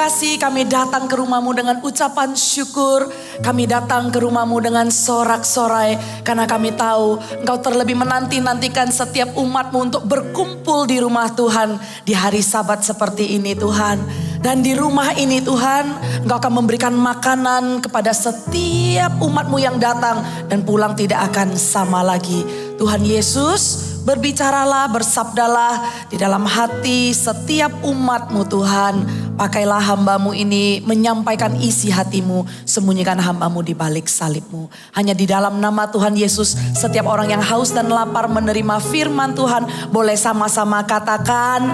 kasih, kami datang ke rumah-Mu dengan ucapan syukur. Kami datang ke rumah-Mu dengan sorak-sorai. Karena kami tahu Engkau terlebih menanti-nantikan setiap umat-Mu untuk berkumpul di rumah Tuhan. Di hari Sabat seperti ini Tuhan. Dan di rumah ini Tuhan, Engkau akan memberikan makanan kepada setiap umat-Mu yang datang. Dan pulang tidak akan sama lagi. Tuhan Yesus, berbicaralah, bersabdalah di dalam hati setiap umat-Mu Tuhan. Pakailah hamba-Mu ini menyampaikan isi hati-Mu. Sembunyikan hamba-Mu di balik salib-Mu. Hanya di dalam nama Tuhan Yesus, setiap orang yang haus dan lapar menerima firman Tuhan, boleh sama-sama katakan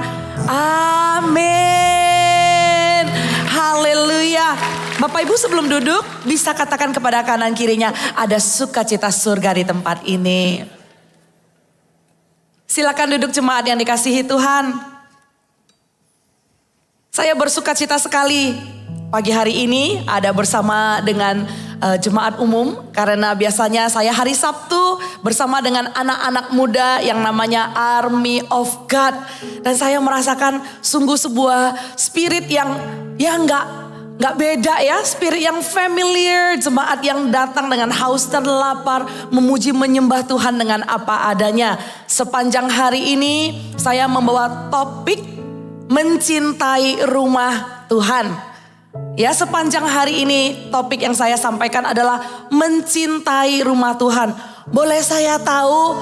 amin. Haleluya. Bapak Ibu sebelum duduk bisa katakan kepada kanan kirinya, ada sukacita surga di tempat ini. Silakan duduk jemaat yang dikasihi Tuhan. Saya bersukacita sekali pagi hari ini ada bersama dengan jemaat umum. Karena biasanya saya hari Sabtu bersama dengan anak-anak muda yang namanya Army of God. Dan saya merasakan sungguh sebuah spirit yang nggak beda ya, spirit yang familiar, jemaat yang datang dengan haus dan lapar, memuji menyembah Tuhan dengan apa adanya. Sepanjang hari ini saya membawa topik mencintai rumah Tuhan. Ya, sepanjang hari ini topik yang saya sampaikan adalah mencintai rumah Tuhan. Boleh saya tahu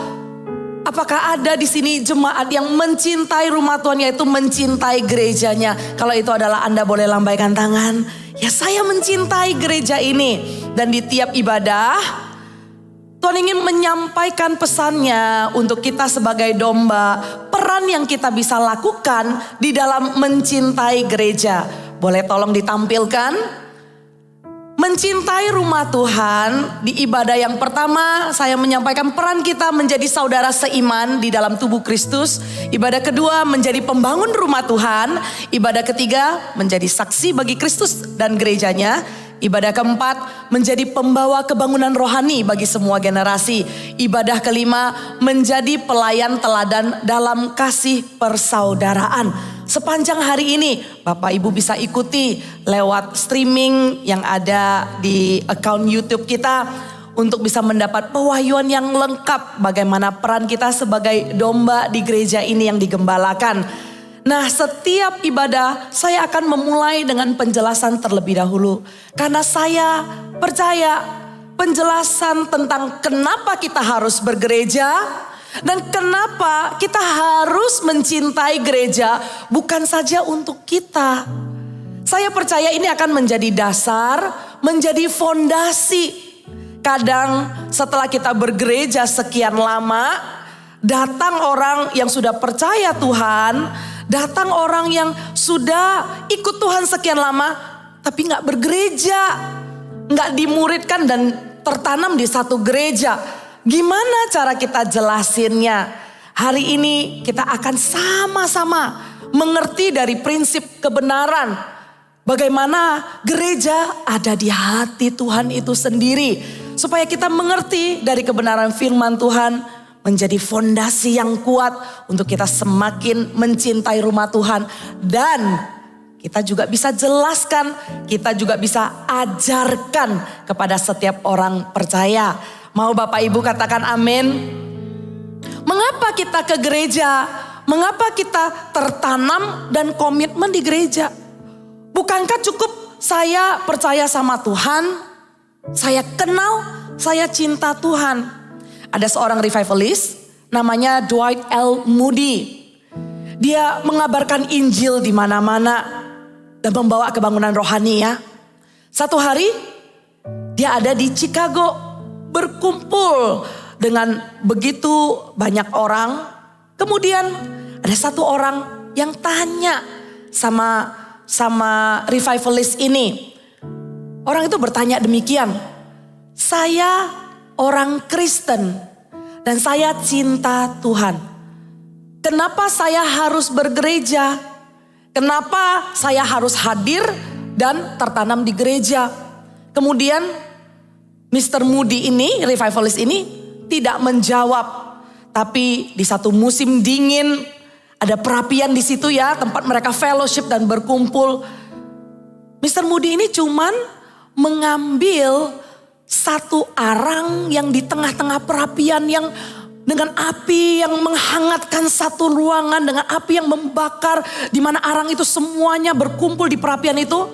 apakah ada di sini jemaat yang mencintai rumah Tuhan, yaitu mencintai gerejanya? Kalau itu adalah Anda boleh lambaikan tangan. Ya, saya mencintai gereja ini. Dan di tiap ibadah Tuhan ingin menyampaikan pesannya untuk kita sebagai domba. Peran yang kita bisa lakukan di dalam mencintai gereja. Boleh tolong ditampilkan? Mencintai rumah Tuhan, di ibadah yang pertama saya menyampaikan peran kita menjadi saudara seiman di dalam tubuh Kristus. Ibadah kedua menjadi pembangun rumah Tuhan. Ibadah ketiga menjadi saksi bagi Kristus dan gerejanya. Ibadah keempat menjadi pembawa kebangunan rohani bagi semua generasi. Ibadah kelima menjadi pelayan teladan dalam kasih persaudaraan. Sepanjang hari ini Bapak Ibu bisa ikuti lewat streaming yang ada di account YouTube kita untuk bisa mendapat pewahyuan yang lengkap bagaimana peran kita sebagai domba di gereja ini yang digembalakan. Nah, setiap ibadah saya akan memulai dengan penjelasan terlebih dahulu. Karena saya percaya penjelasan tentang kenapa kita harus bergereja dan kenapa kita harus mencintai gereja bukan saja untuk kita. Saya percaya ini akan menjadi dasar, menjadi fondasi. Kadang setelah kita bergereja sekian lama, datang orang yang sudah percaya Tuhan, datang orang yang sudah ikut Tuhan sekian lama, tapi gak bergereja, gak dimuridkan dan tertanam di satu gereja. Gimana cara kita jelasinnya? Hari ini kita akan sama-sama mengerti dari prinsip kebenaran. Bagaimana gereja ada di hati Tuhan itu sendiri. Supaya kita mengerti dari kebenaran firman Tuhan, menjadi fondasi yang kuat untuk kita semakin mencintai rumah Tuhan. Dan kita juga bisa jelaskan, kita juga bisa ajarkan kepada setiap orang percaya. Mau Bapak Ibu katakan amin? Mengapa kita ke gereja? Mengapa kita tertanam dan komitmen di gereja? Bukankah cukup saya percaya sama Tuhan, saya kenal, saya cinta Tuhan? Ada seorang revivalist namanya Dwight L. Moody. Dia mengabarkan Injil di mana-mana dan membawa kebangunan rohani ya. Satu hari dia ada di Chicago berkumpul dengan begitu banyak orang. Kemudian ada satu orang yang tanya sama revivalist ini. Orang itu bertanya demikian, saya orang Kristen dan saya cinta Tuhan. Kenapa saya harus bergereja? Kenapa saya harus hadir dan tertanam di gereja? Kemudian Mr. Moody ini, revivalist ini tidak menjawab. Tapi di satu musim dingin ada perapian di situ ya, tempat mereka fellowship dan berkumpul. Mr. Moody ini cuman mengambil satu arang yang di tengah-tengah perapian yang dengan api yang menghangatkan satu ruangan, dengan api yang membakar, di mana arang itu semuanya berkumpul di perapian itu.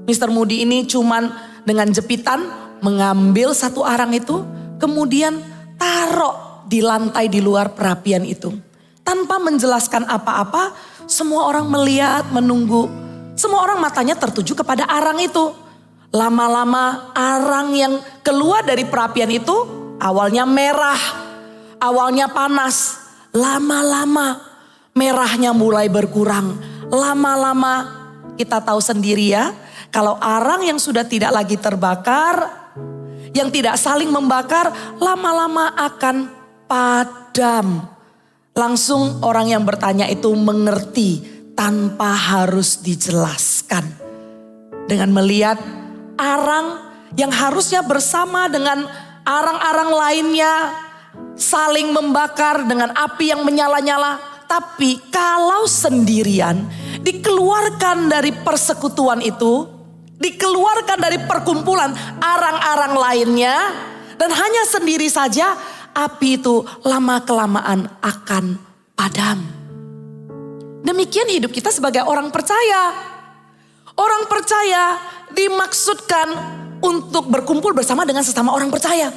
Mr. Moody ini cuman dengan jepitan mengambil satu arang itu, kemudian taruh di lantai di luar perapian itu. Tanpa menjelaskan apa-apa, semua orang melihat, menunggu. Semua orang matanya tertuju kepada arang itu. Lama-lama arang yang keluar dari perapian itu awalnya merah, awalnya panas. Lama-lama merahnya mulai berkurang. Lama-lama kita tahu sendiri ya, kalau arang yang sudah tidak lagi terbakar, yang tidak saling membakar, lama-lama akan padam. Langsung orang yang bertanya itu mengerti tanpa harus dijelaskan. Dengan melihat arang yang harusnya bersama dengan arang-arang lainnya saling membakar dengan api yang menyala-nyala. Tapi kalau sendirian dikeluarkan dari persekutuan itu, dikeluarkan dari perkumpulan arang-arang lainnya, dan hanya sendiri saja, api itu lama-kelamaan akan padam. Demikian hidup kita sebagai orang percaya. Orang percaya dimaksudkan untuk berkumpul bersama dengan sesama orang percaya.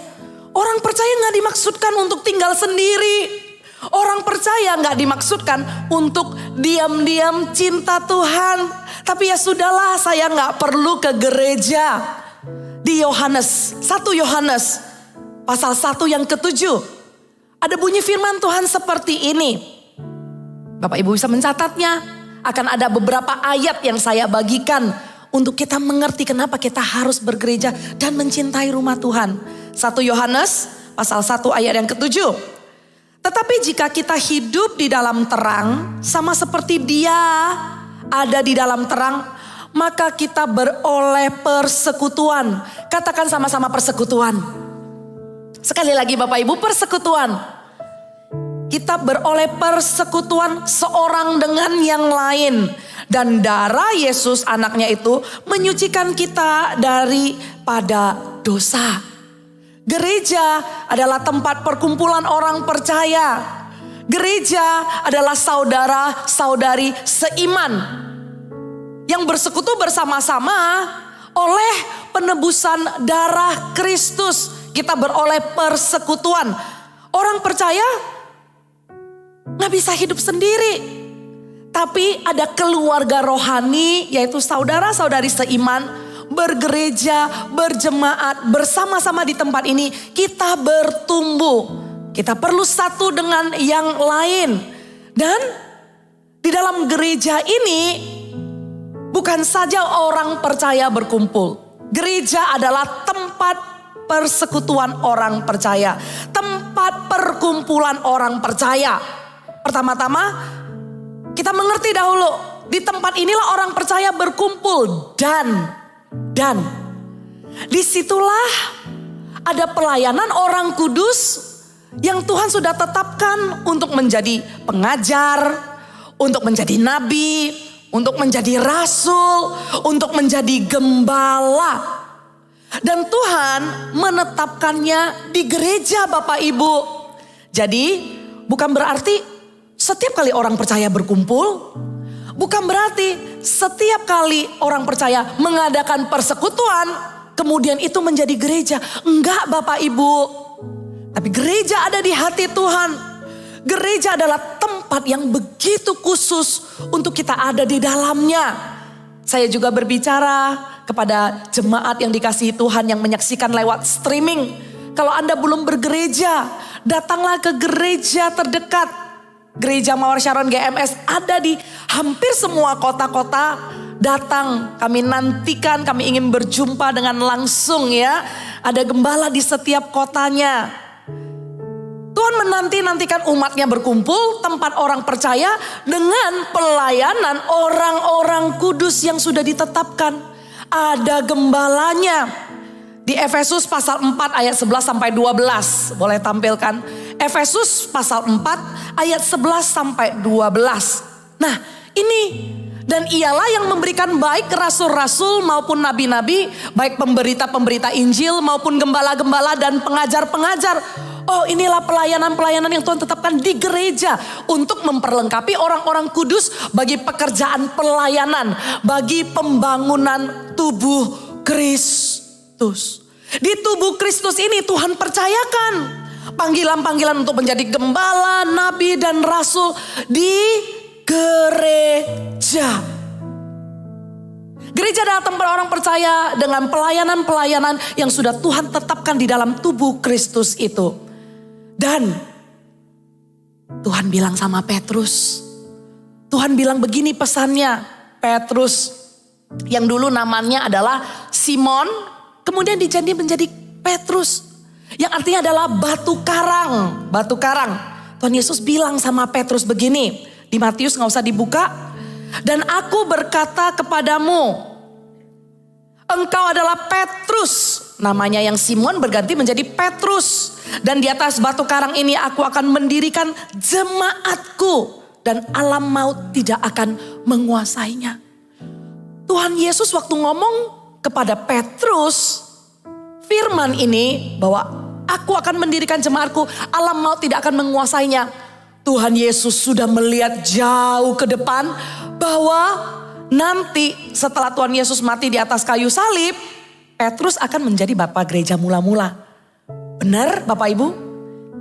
Orang percaya gak dimaksudkan untuk tinggal sendiri. Orang percaya gak dimaksudkan untuk diam-diam cinta Tuhan. Tapi ya sudahlah, saya gak perlu ke gereja. Di Yohanes, 1 Yohanes pasal 1 yang ke-7. Ada bunyi firman Tuhan seperti ini. Bapak Ibu bisa mencatatnya. Akan ada beberapa ayat yang saya bagikan untuk kita mengerti kenapa kita harus bergereja dan mencintai rumah Tuhan. 1 Yohanes pasal 1 ayat yang ke-7. Tetapi jika kita hidup di dalam terang, sama seperti Dia ada di dalam terang, maka kita beroleh persekutuan. Katakan sama-sama persekutuan. Sekali lagi Bapak Ibu, persekutuan. Kita beroleh persekutuan seorang dengan yang lain. Dan darah Yesus anaknya itu menyucikan kita daripada dosa. Gereja adalah tempat perkumpulan orang percaya. Gereja adalah saudara-saudari seiman yang bersekutu bersama-sama oleh penebusan darah Kristus. Kita beroleh persekutuan. Orang percaya gak bisa hidup sendiri. Tapi ada keluarga rohani, yaitu saudara-saudari seiman, bergereja, berjemaat, bersama-sama di tempat ini. Kita bertumbuh. Kita perlu satu dengan yang lain. Dan di dalam gereja ini bukan saja orang percaya berkumpul. Gereja adalah tempat persekutuan orang percaya. Tempat perkumpulan orang percaya. Pertama-tama kita mengerti dahulu, di tempat inilah orang percaya berkumpul dan disitulah ada pelayanan orang kudus yang Tuhan sudah tetapkan untuk menjadi pengajar, untuk menjadi nabi, untuk menjadi rasul, untuk menjadi gembala. Dan Tuhan menetapkannya di gereja Bapak Ibu. Jadi bukan berarti setiap kali orang percaya berkumpul, bukan berarti setiap kali orang percaya mengadakan persekutuan, kemudian itu menjadi gereja. Enggak Bapak Ibu. Tapi gereja ada di hati Tuhan. Gereja adalah tempat yang begitu khusus untuk kita ada di dalamnya. Saya juga berbicara kepada jemaat yang dikasihi Tuhan yang menyaksikan lewat streaming. Kalau Anda belum bergereja, datanglah ke gereja terdekat. Gereja Mawar Sharon GMS ada di hampir semua kota-kota. Datang, kami nantikan, kami ingin berjumpa dengan langsung ya. Ada gembala di setiap kotanya. Tuhan menanti-nantikan umatnya berkumpul, tempat orang percaya dengan pelayanan orang-orang kudus yang sudah ditetapkan. Ada gembalanya. Di Efesus pasal 4 ayat 11 sampai 12. Boleh tampilkan. Efesus pasal 4 ayat 11 sampai 12. Nah ini Dan ialah yang memberikan baik rasul-rasul maupun nabi-nabi, baik pemberita-pemberita Injil maupun gembala-gembala dan pengajar-pengajar. Oh, inilah pelayanan-pelayanan yang Tuhan tetapkan di gereja untuk memperlengkapi orang-orang kudus bagi pekerjaan pelayanan, bagi pembangunan tubuh Kristus. Di tubuh Kristus ini Tuhan percayakan panggilan-panggilan untuk menjadi gembala, nabi dan rasul di gereja. Gereja adalah tempat orang percaya dengan pelayanan-pelayanan yang sudah Tuhan tetapkan di dalam tubuh Kristus itu. Dan Tuhan bilang sama Petrus, Tuhan bilang begini pesannya, Petrus yang dulu namanya adalah Simon, kemudian dijadi menjadi Petrus, yang artinya adalah batu karang. Batu karang. Tuhan Yesus bilang sama Petrus begini, di Matius gak usah dibuka. Dan aku berkata kepadamu, engkau adalah Petrus. Namanya yang Simon berganti menjadi Petrus. Dan di atas batu karang ini aku akan mendirikan jemaatku. Dan alam maut tidak akan menguasainya. Tuhan Yesus waktu ngomong kepada Petrus, firman ini bahwa aku akan mendirikan jemaatku, alam maut tidak akan menguasainya. Tuhan Yesus sudah melihat jauh ke depan bahwa nanti setelah Tuhan Yesus mati di atas kayu salib, Petrus akan menjadi bapak gereja mula-mula. Benar Bapak Ibu?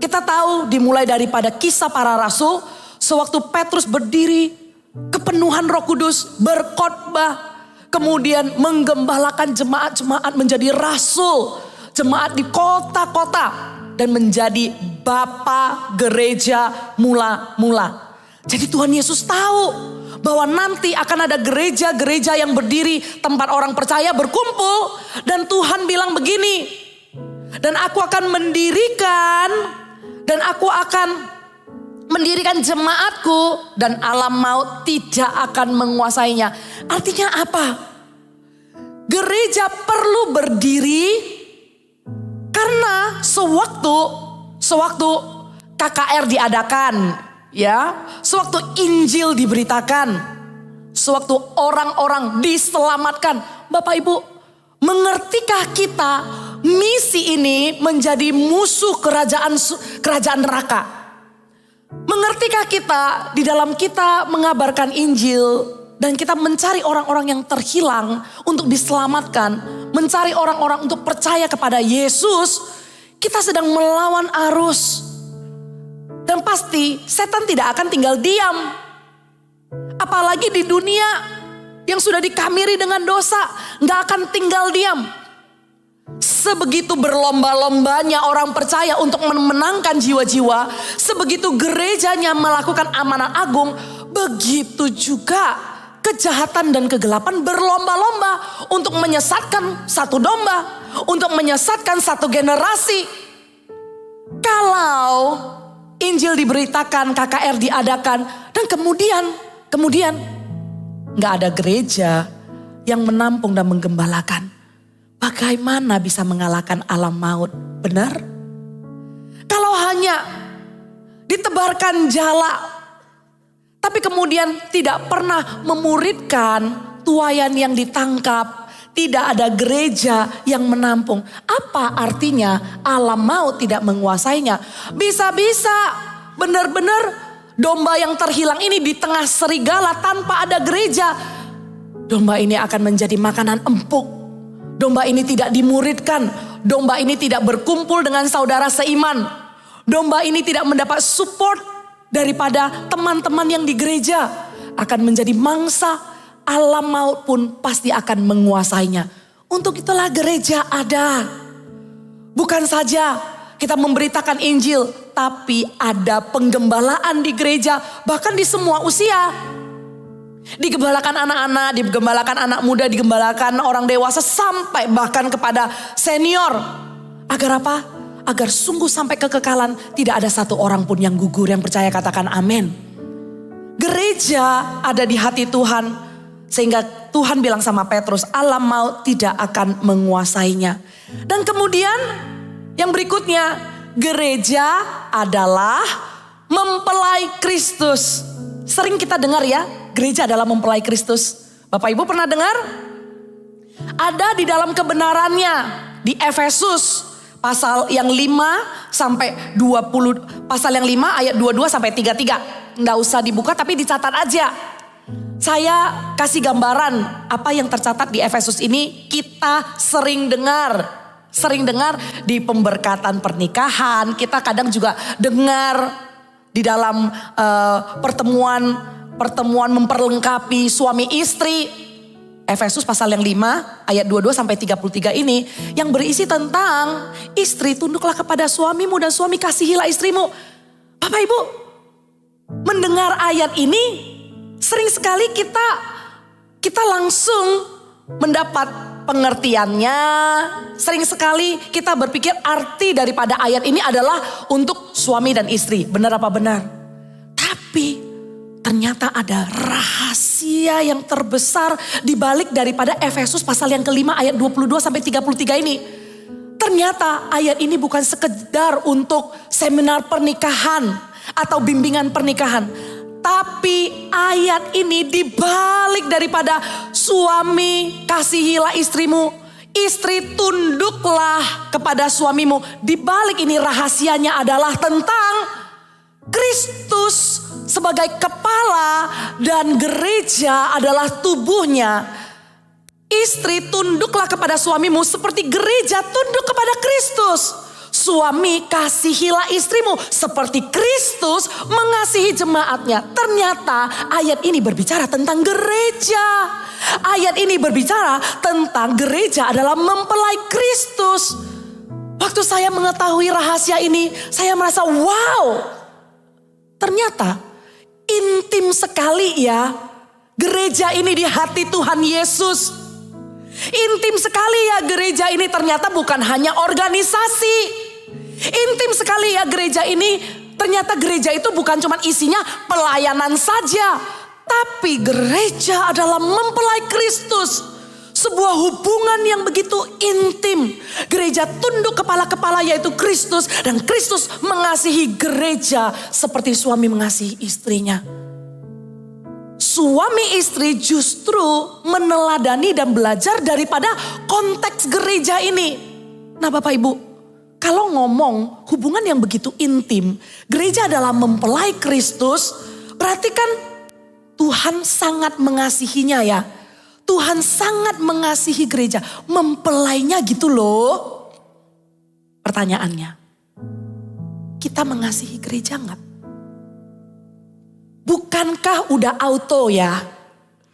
Kita tahu dimulai daripada kisah para rasul, sewaktu Petrus berdiri kepenuhan Roh Kudus, berkhotbah, kemudian menggembalakan jemaat-jemaat menjadi rasul, jemaat di kota-kota, dan menjadi Bapa gereja mula-mula. Jadi Tuhan Yesus tahu bahwa nanti akan ada gereja-gereja yang berdiri tempat orang percaya berkumpul. Dan Tuhan bilang begini, dan aku akan mendirikan jemaatku dan alam maut tidak akan menguasainya. Artinya apa? Gereja perlu berdiri karena sewaktu KKR diadakan, ya, sewaktu Injil diberitakan, sewaktu orang-orang diselamatkan. Bapak Ibu, mengertikah kita misi ini menjadi musuh kerajaan neraka? Mengertikah kita di dalam kita mengabarkan Injil dan kita mencari orang-orang yang terhilang untuk diselamatkan, mencari orang-orang untuk percaya kepada Yesus, kita sedang melawan arus. Dan pasti setan tidak akan tinggal diam. Apalagi di dunia yang sudah dikamiri dengan dosa, gak akan tinggal diam. Sebegitu berlomba-lombanya orang percaya untuk memenangkan jiwa-jiwa, sebegitu gerejanya melakukan amanat agung, begitu juga kejahatan dan kegelapan berlomba-lomba untuk menyesatkan satu domba, untuk menyesatkan satu generasi. Kalau Injil diberitakan, KKR diadakan, dan kemudian gak ada gereja yang menampung dan menggembalakan, bagaimana bisa mengalahkan alam maut? Benar? Kalau hanya ditebarkan jala, tapi kemudian tidak pernah memuridkan tuayan yang ditangkap, tidak ada gereja yang menampung, apa artinya alam maut tidak menguasainya? Bisa-bisa benar-benar domba yang terhilang ini di tengah serigala tanpa ada gereja, domba ini akan menjadi makanan empuk. Domba ini tidak dimuridkan, domba ini tidak berkumpul dengan saudara seiman, domba ini tidak mendapat support daripada teman-teman yang di gereja, akan menjadi mangsa. Alam maut pun pasti akan menguasainya. Untuk itulah gereja ada. Bukan saja kita memberitakan Injil, tapi ada penggembalaan di gereja, bahkan di semua usia. Digembalakan anak-anak, digembalakan anak muda, digembalakan orang dewasa, sampai bahkan kepada senior. Agar apa? Agar sungguh sampai kekekalan tidak ada satu orang pun yang gugur. Yang percaya katakan amin. Gereja ada di hati Tuhan. Sehingga Tuhan bilang sama Petrus, alam maut tidak akan menguasainya. Dan kemudian yang berikutnya, gereja adalah mempelai Kristus. Sering kita dengar ya, gereja dalam mempelai Kristus? Bapak Ibu pernah dengar? Ada di dalam kebenarannya di Efesus pasal yang 5 sampai 20, pasal yang 5 ayat 22 sampai 33. Nggak usah dibuka tapi dicatat aja. Saya kasih gambaran apa yang tercatat di Efesus ini kita sering dengar di pemberkatan pernikahan. Kita kadang juga dengar di dalam pertemuan memperlengkapi suami istri. Efesus pasal yang 5 ayat 22 sampai 33 ini yang berisi tentang istri tunduklah kepada suamimu dan suami kasihilah istrimu. Bapak Ibu, mendengar ayat ini sering sekali kita langsung mendapat pengertiannya. Sering sekali kita berpikir arti daripada ayat ini adalah untuk suami dan istri. Benar apa benar? Tapi ternyata ada rahasia yang terbesar di balik daripada Efesus pasal yang kelima ayat 22 sampai 33 ini. Ternyata ayat ini bukan sekedar untuk seminar pernikahan atau bimbingan pernikahan. Tapi ayat ini dibalik daripada suami kasihilah istrimu, istri tunduklah kepada suamimu. Dibalik ini rahasianya adalah tentang Kristus sebagai kepala dan gereja adalah tubuhnya. Istri tunduklah kepada suamimu seperti gereja tunduk kepada Kristus. Suami kasihilah istrimu seperti Kristus mengasihi jemaatnya. Ternyata ayat ini berbicara tentang gereja. Ayat ini berbicara tentang gereja adalah mempelai Kristus. Waktu saya mengetahui rahasia ini, saya merasa wow. Ternyata intim sekali ya gereja ini di hati Tuhan Yesus. Intim sekali ya gereja ini ternyata bukan hanya organisasi. Intim sekali ya gereja ini ternyata gereja itu bukan cuma isinya pelayanan saja. Tapi gereja adalah mempelai Kristus. Sebuah hubungan yang begitu intim. Gereja tunduk kepala-kepala yaitu Kristus. Dan Kristus mengasihi gereja seperti suami mengasihi istrinya. Suami istri justru meneladani dan belajar daripada konteks gereja ini. Nah Bapak Ibu, kalau ngomong hubungan yang begitu intim, gereja adalah mempelai Kristus, berarti kan Tuhan sangat mengasihinya ya. Tuhan sangat mengasihi gereja, mempelainya gitu loh. Pertanyaannya, kita mengasihi gereja enggak? Bukankah udah auto ya?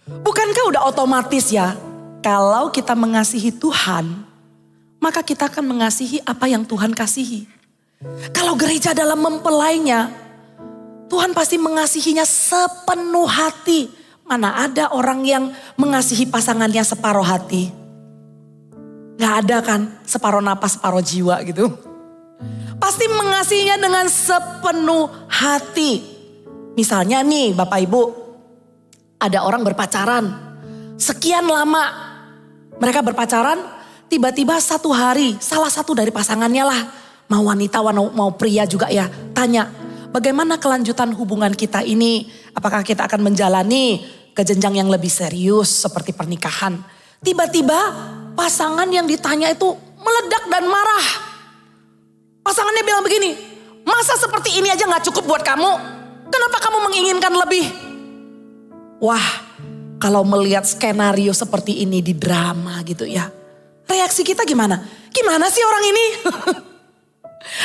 Bukankah udah otomatis ya? Kalau kita mengasihi Tuhan, maka kita akan mengasihi apa yang Tuhan kasihi. Kalau gereja adalah mempelainya, Tuhan pasti mengasihinya sepenuh hati. Mana ada orang yang mengasihi pasangannya separuh hati? Gak ada kan, separuh napas, separuh jiwa gitu. Pasti mengasihinya dengan sepenuh hati. Misalnya nih Bapak Ibu, ada orang berpacaran. Sekian lama mereka berpacaran, tiba-tiba satu hari salah satu dari pasangannya lah, mau wanita mau pria juga ya, tanya, bagaimana kelanjutan hubungan kita ini? Apakah kita akan menjalani ke jenjang yang lebih serius seperti pernikahan? Tiba-tiba pasangan yang ditanya itu meledak dan marah. Pasangannya bilang begini, masa seperti ini aja gak cukup buat kamu? Kenapa kamu menginginkan lebih? Wah, kalau melihat skenario seperti ini di drama gitu ya. Reaksi kita gimana? Gimana sih orang ini?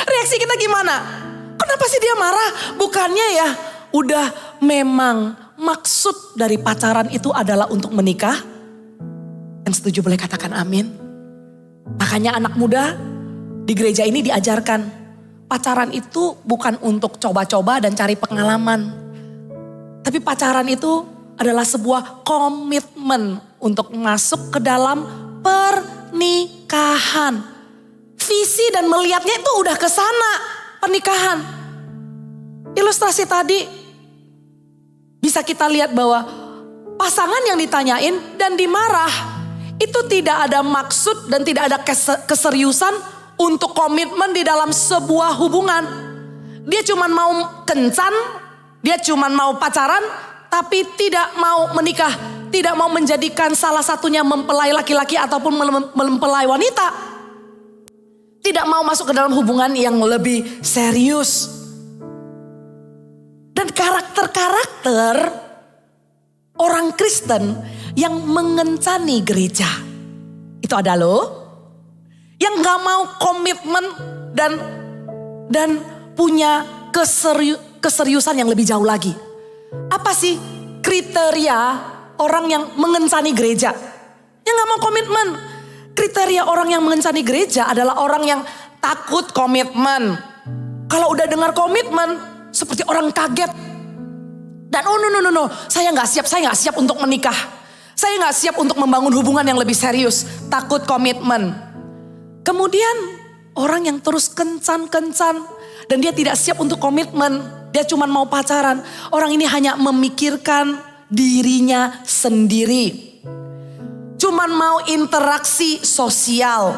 Reaksi kita gimana? Kenapa sih dia marah? Bukannya ya udah memang maksud dari pacaran itu adalah untuk menikah? Yang setuju boleh katakan amin. Makanya anak muda di gereja ini diajarkan. Pacaran itu bukan untuk coba-coba dan cari pengalaman. Tapi pacaran itu adalah sebuah komitmen untuk masuk ke dalam pernikahan. Visi dan melihatnya itu udah ke sana, pernikahan. Ilustrasi tadi bisa kita lihat bahwa pasangan yang ditanyain dan dimarah itu tidak ada maksud dan tidak ada keseriusan untuk komitmen di dalam sebuah hubungan. Dia cuma mau kencan, dia cuma mau pacaran, tapi tidak mau menikah, tidak mau menjadikan salah satunya mempelai laki-laki ataupun mempelai wanita. Tidak mau masuk ke dalam hubungan yang lebih serius. Dan karakter-karakter orang Kristen yang mengencani gereja. Itu ada loh. Yang gak mau komitmen dan punya keseriusan yang lebih jauh lagi. Apa sih kriteria orang yang mengencani gereja? Yang gak mau komitmen. Kriteria orang yang mengencani gereja adalah orang yang takut komitmen. Kalau udah dengar komitmen, seperti orang kaget. Dan no, saya gak siap untuk menikah. Saya gak siap untuk membangun hubungan yang lebih serius. Takut komitmen. Kemudian orang yang terus kencan dan dia tidak siap untuk komitmen. Dia cuma mau pacaran. Orang ini hanya memikirkan dirinya sendiri. Cuman mau interaksi sosial.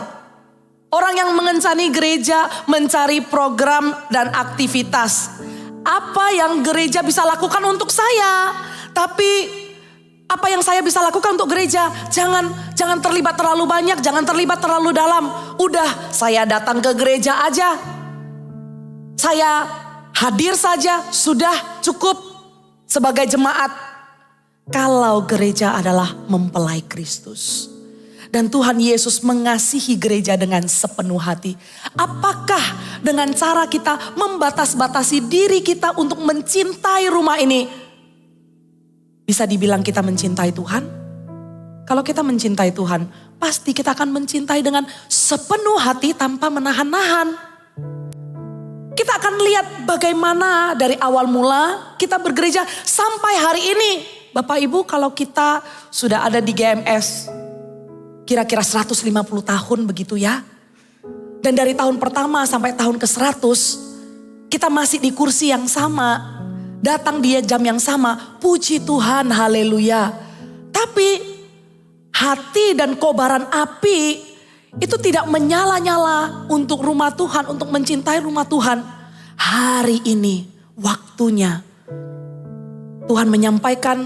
Orang yang mengencani gereja mencari program dan aktivitas. Apa yang gereja bisa lakukan untuk saya? Tapi apa yang saya bisa lakukan untuk gereja? Jangan terlibat terlalu banyak, jangan terlibat terlalu dalam. Udah, saya datang ke gereja aja. Saya hadir saja, sudah cukup sebagai jemaat. Kalau gereja adalah mempelai Kristus. Dan Tuhan Yesus mengasihi gereja dengan sepenuh hati. Apakah dengan cara kita membatas-batasi diri kita untuk mencintai rumah ini? Bisa dibilang kita mencintai Tuhan? Kalau kita mencintai Tuhan, pasti kita akan mencintai dengan sepenuh hati tanpa menahan-nahan. Kita akan lihat bagaimana dari awal mula kita bergereja sampai hari ini. Bapak Ibu, kalau kita sudah ada di GMS, kira-kira 150 tahun begitu ya. Dan dari tahun pertama sampai tahun ke-100, kita masih di kursi yang sama. Datang di jam yang sama, puji Tuhan, haleluya. Tapi hati dan kobaran api itu tidak menyala-nyala untuk rumah Tuhan, untuk mencintai rumah Tuhan. Hari ini waktunya Tuhan menyampaikan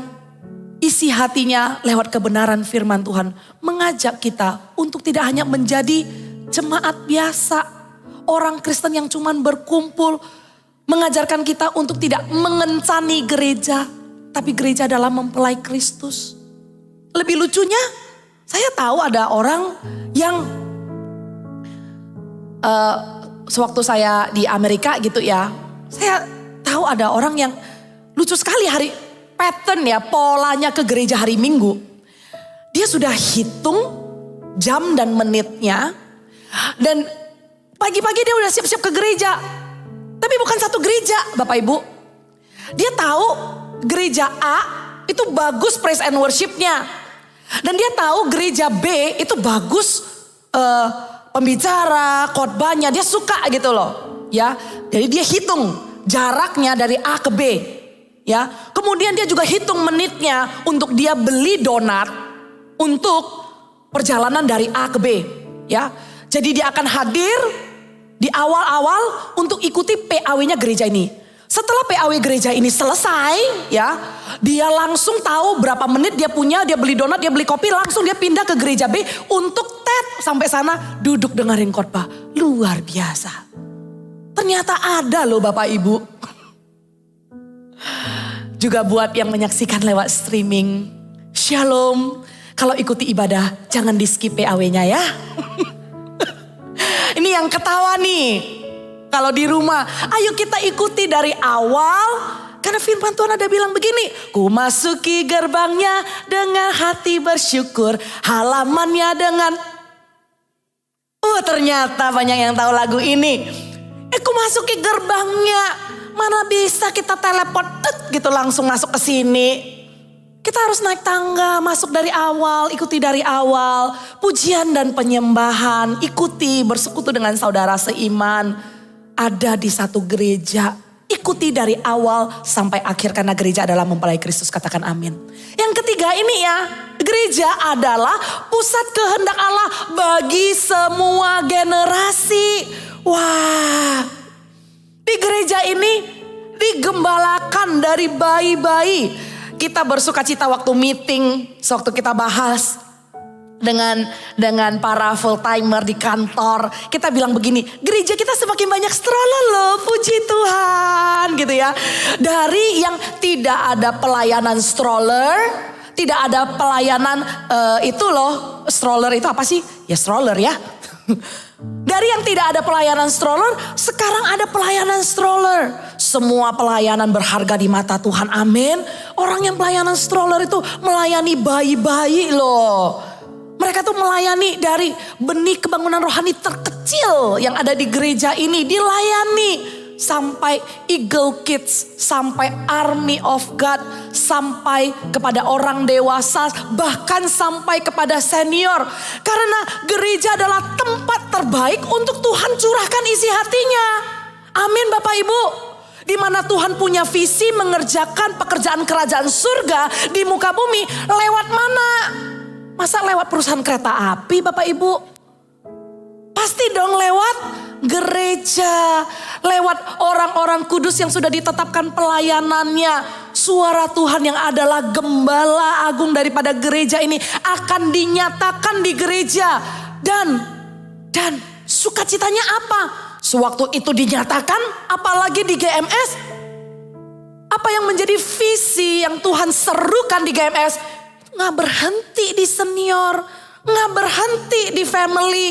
isi hatinya lewat kebenaran firman Tuhan. Mengajak kita untuk tidak hanya menjadi jemaat biasa. Orang Kristen yang cuman berkumpul. Mengajarkan kita untuk tidak mengencani gereja. Tapi gereja adalah mempelai Kristus. Lebih lucunya, saya tahu ada orang yang sewaktu saya di Amerika gitu ya. Saya tahu ada orang yang lucu sekali pattern ya, polanya ke gereja hari Minggu. Dia sudah hitung jam dan menitnya. Dan pagi-pagi dia udah siap-siap ke gereja. Tapi bukan satu gereja Bapak Ibu. Dia tahu gereja A itu bagus praise and worship-nya. Dan dia tahu gereja B itu bagus pembicara, khotbahnya. Dia suka gitu loh. Ya, jadi dia hitung jaraknya dari A ke B. Ya, kemudian dia juga hitung menitnya untuk dia beli donat untuk perjalanan dari A ke B. Ya, jadi dia akan hadir di awal-awal untuk ikuti PAW-nya gereja ini. Setelah PAW gereja ini selesai ya, dia langsung tahu berapa menit dia punya, dia beli donat, dia beli kopi, langsung dia pindah ke gereja B untuk sampai sana duduk dengerin khotbah. Luar biasa. Ternyata ada loh Bapak Ibu. Juga buat yang menyaksikan lewat streaming. Shalom. Kalau ikuti ibadah jangan di skip PAW-nya ya. Ini yang ketawa nih. Kalau di rumah, ayo kita ikuti dari awal. Karena firman Tuhan ada bilang begini. Ku masuki gerbangnya dengan hati bersyukur. Halamannya dengan... ternyata banyak yang tahu lagu ini. Ku masuki gerbangnya. Mana bisa kita teleport gitu langsung masuk ke sini. Kita harus naik tangga, masuk dari awal, ikuti dari awal. Pujian dan penyembahan, ikuti bersekutu dengan saudara seiman. Ada di satu gereja, ikuti dari awal sampai akhir karena gereja adalah mempelai Kristus, katakan amin. Yang ketiga ini ya, gereja adalah pusat kehendak Allah bagi semua generasi. Wah, di gereja ini digembalakan dari bayi-bayi. kita bersuka cita waktu meeting, sewaktu kita bahas dengan para full timer di kantor, kita bilang begini, gereja kita semakin banyak stroller loh, puji Tuhan gitu ya. Dari yang tidak ada pelayanan stroller, tidak ada pelayanan itu loh, stroller itu apa sih? Ya stroller ya. Dari yang tidak ada pelayanan stroller, sekarang ada pelayanan stroller. Semua pelayanan berharga di mata Tuhan, amin. Orang yang pelayanan stroller itu melayani bayi-bayi loh. Mereka tuh melayani dari benih kebangunan rohani terkecil yang ada di gereja ini. Dilayani sampai Eagle Kids, sampai Army of God, sampai kepada orang dewasa, bahkan sampai kepada senior. Karena gereja adalah tempat terbaik untuk Tuhan curahkan isi hatinya. Amin Bapak Ibu. Di mana Tuhan punya visi mengerjakan pekerjaan kerajaan surga di muka bumi, lewat mana? Masa lewat perusahaan kereta api Bapak Ibu? Pasti dong lewat gereja. Lewat orang-orang kudus yang sudah ditetapkan pelayanannya. Suara Tuhan yang adalah gembala agung daripada gereja ini akan dinyatakan di gereja. Dan sukacitanya apa? Sewaktu itu dinyatakan, apalagi di GMS. Apa yang menjadi visi yang Tuhan serukan di GMS? Nggak berhenti di senior, nggak berhenti di family,